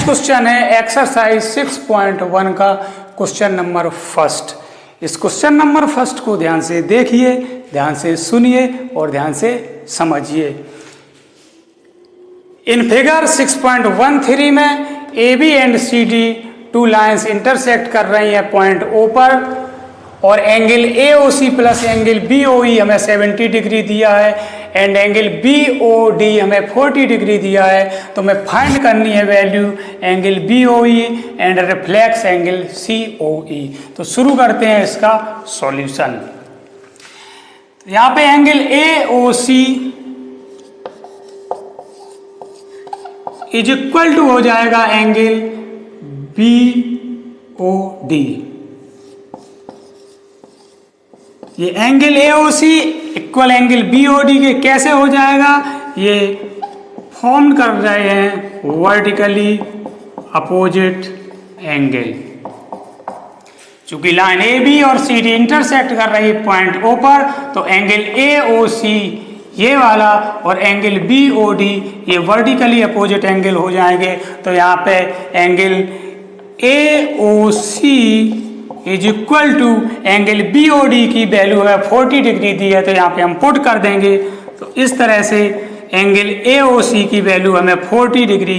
Next question है exercise 6.1 का question number first. इस क्वेश्चन नंबर फर्स्ट को ध्यान से देखिए, ध्यान से सुनिए और ध्यान से समझिए। इन फिगर 6.13 में A B and C D two lines intersect कर रही हैं पॉइंट ओ पर, और angle A O C plus angle B O E हमें 70 डिग्री दिया है and angle B O D हमें 40 डिग्री दिया है। तो हमें फाइंड करनी है value angle B O E and reflex angle C O E. तो शुरू करते हैं इसका सॉल्यूशन। यहाँ पे angle A O C is equal to हो जाएगा एंगल बी ओ डी। ये angle A O C equal angle B O D के कैसे हो जाएगा, ये फॉर्म कर रहे हैं वर्टिकली अपोजिट एंगल। चूंकि लाइन ए बी और सी डी इंटरसेक्ट कर रही है पॉइंट ओ पर, तो एंगल ए ओ सी ये वाला और एंगल बी ओ डी ये वर्टिकली अपोजिट एंगल हो जाएंगे। तो यहाँ पे angle A O C is equal to angle B O D की वैल्यू है 40 डिग्री दी है, तो यहाँ पे हम पुट कर देंगे। तो इस तरह से एंगल ए ओ सी की वैल्यू हमें 40 डिग्री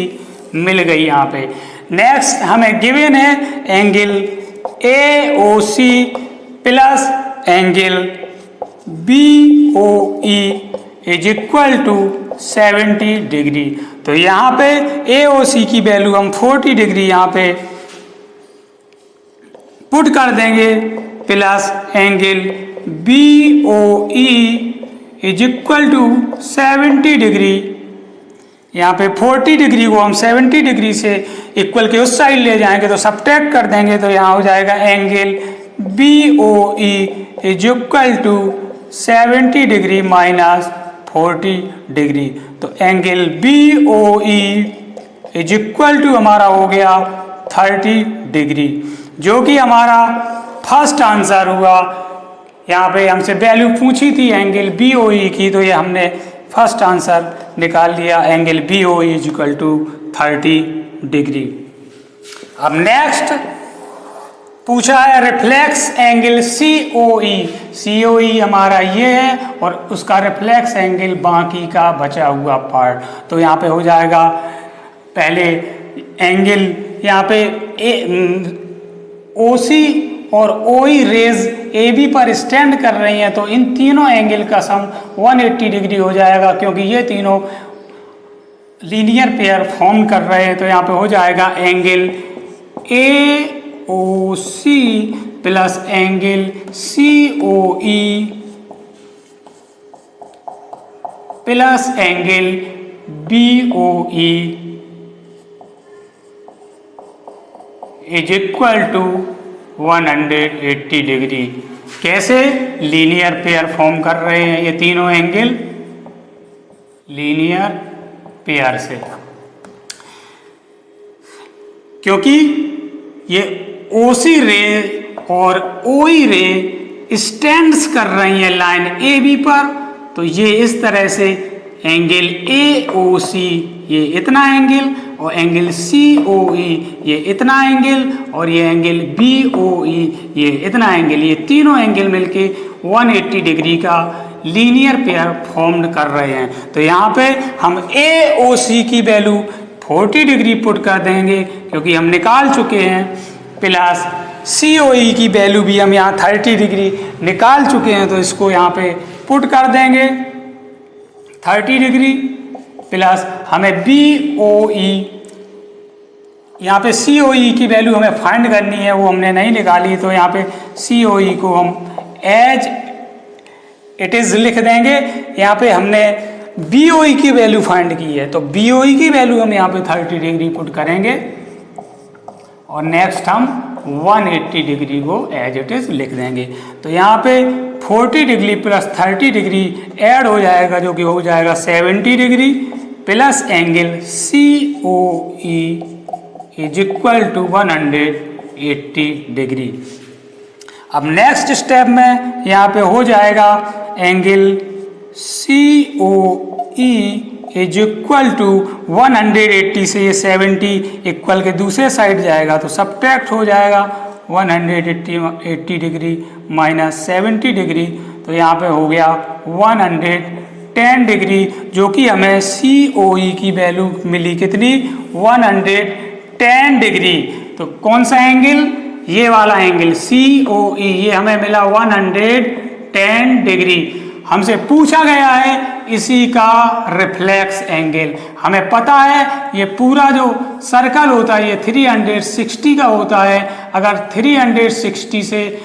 मिल गई यहाँ पे। नेक्स्ट हमें गिवन है angle A O C plus angle B O E is equal to 70 degree. तो यहाँ पे ए ओ सी की वैल्यू हम 40 डिग्री यहाँ पे पुट कर देंगे, plus angle B O E is equal to 70 degree. यहाँ पे 40 डिग्री को हम 70 डिग्री से इक्वल के उस साइड ले जाएंगे तो सब्ट्रैक्ट कर देंगे, तो यहाँ हो जाएगा angle B O E is equal to 70 degree minus 40 degree. तो angle B O E is equal to हमारा हो गया 30 डिग्री, जो कि हमारा फर्स्ट आंसर हुआ। यहाँ पे हमसे वैल्यू पूछी थी एंगल बी ओ ई की, तो ये हमने फर्स्ट आंसर निकाल लिया, angle B O E is equal to 30 degree. अब नेक्स्ट पूछा है रिफ्लेक्स एंगल सी ओ ई। सी ओ ई हमारा ये है और उसका रिफ्लेक्स एंगल बाकी का बचा हुआ पार्ट। तो यहाँ पे हो जाएगा पहले एंगल यहाँ पे ओ सी और ओ ई रेज ए बी पर स्टैंड कर रही हैं, तो इन तीनों एंगल का सम 180 डिग्री हो जाएगा, क्योंकि ये तीनों लीनियर पेयर फॉर्म कर रहे हैं। तो यहाँ पे हो जाएगा angle A O C plus angle C O E plus angle B O E is equal to 180 degree. कैसे? लीनियर पेयर फॉर्म कर रहे हैं ये तीनों एंगल लीनियर पेयर से, क्योंकि ये ओसी रे और ओई रे स्टैंड्स कर रही हैं लाइन ए बी पर। तो ये इस तरह से एंगल ए ओ सी ये इतना एंगल और एंगल सी ओ ई ये इतना एंगल और ये एंगल बी ओ ई ये इतना एंगल, ये तीनों एंगल मिलके 180 डिग्री का लीनियर पेयर फॉर्म्ड कर रहे हैं। तो यहाँ पे हम ए ओ सी की वैल्यू 40 डिग्री पुट कर देंगे, क्योंकि हम निकाल चुके हैं, प्लस सी ओ ई की वैल्यू भी हम यहाँ 30 डिग्री निकाल चुके हैं, तो इसको यहाँ पे पुट कर देंगे 30 डिग्री, प्लस हमें बी ओ ई यहाँ पे सी ओ ई की वैल्यू हमें फाइंड करनी है, वो हमने नहीं निकाली। तो यहाँ पे सी ओ ई को हम एज इट इज़ लिख देंगे। यहाँ पे हमने बी ओ ई की वैल्यू फाइंड की है, तो बी ओ ई की वैल्यू हम यहाँ पे 30 डिग्री पुट करेंगे और नेक्स्ट हम 180 डिग्री को एज इट इज़ लिख देंगे। तो यहाँ पे 40 डिग्री प्लस 30 डिग्री ऐड हो जाएगा, जो कि हो जाएगा 70 degree, plus angle C O E is equal to 180 degree. अब नेक्स्ट स्टेप में यहाँ पे हो जाएगा angle C O E is equal to 180 से ये 70 इक्वल के दूसरे साइड जाएगा तो सब्ट्रैक्ट हो जाएगा 180 डिग्री माइनस 70 डिग्री, तो यहाँ पे हो गया 110 डिग्री, जो कि हमें COE की वैल्यू मिली कितनी 110 डिग्री। तो कौन सा एंगल, ये वाला एंगल COE, ये हमें मिला 110 डिग्री। हमसे पूछा गया है इसी का रिफ्लेक्स एंगल। हमें पता है ये पूरा जो सर्कल होता है ये 360 का होता है। अगर 360 से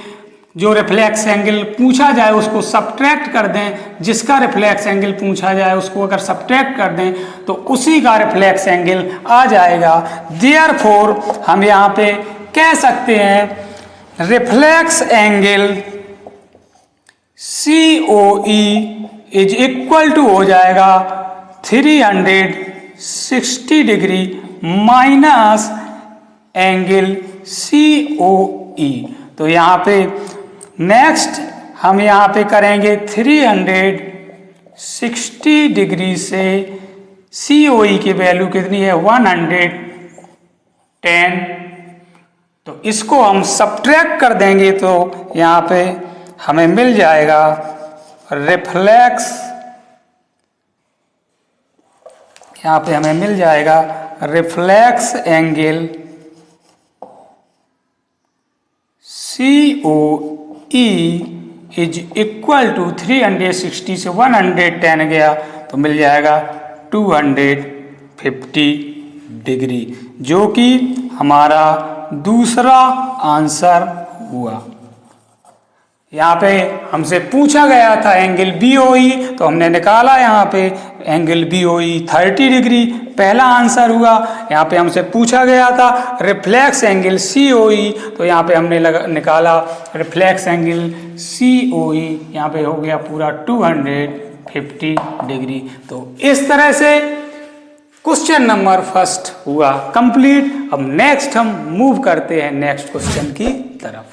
जो रिफ्लेक्स एंगल पूछा जाए उसको सब्ट्रैक्ट कर दें, जिसका रिफ्लेक्स एंगल पूछा जाए उसको अगर सब्ट्रैक्ट कर दें तो उसी का रिफ्लेक्स एंगल आ जाएगा। देयरफॉर हम यहाँ पे कह सकते हैं reflex angle COE is equal to हो जाएगा 360 डिग्री माइनस एंगल COE। तो यहाँ पे नेक्स्ट हम यहाँ पे करेंगे 360 डिग्री से COE की वैल्यू कितनी है 110, तो इसको हम सब्ट्रैक्ट कर देंगे तो यहाँ पे हमें मिल जाएगा रिफ्लेक्स, यहाँ पे हमें मिल जाएगा reflex angle COE is equal to 360 से 110 गया तो मिल जाएगा 250 डिग्री, जो कि हमारा दूसरा आंसर हुआ। यहाँ पे हमसे पूछा गया था एंगल BOE, तो हमने निकाला यहाँ पे एंगल BOE 30 डिग्री, पहला आंसर हुआ। यहाँ पे हमसे पूछा गया था रिफ्लेक्स एंगल COE, तो यहाँ पे हमने निकाला रिफ्लेक्स एंगल COE, यहाँ पे हो गया पूरा 250 डिग्री। तो इस तरह से क्वेश्चन नंबर फर्स्ट हुआ कंप्लीट। अब नेक्स्ट हम मूव करते हैं नेक्स्ट क्वेश्चन की तरफ।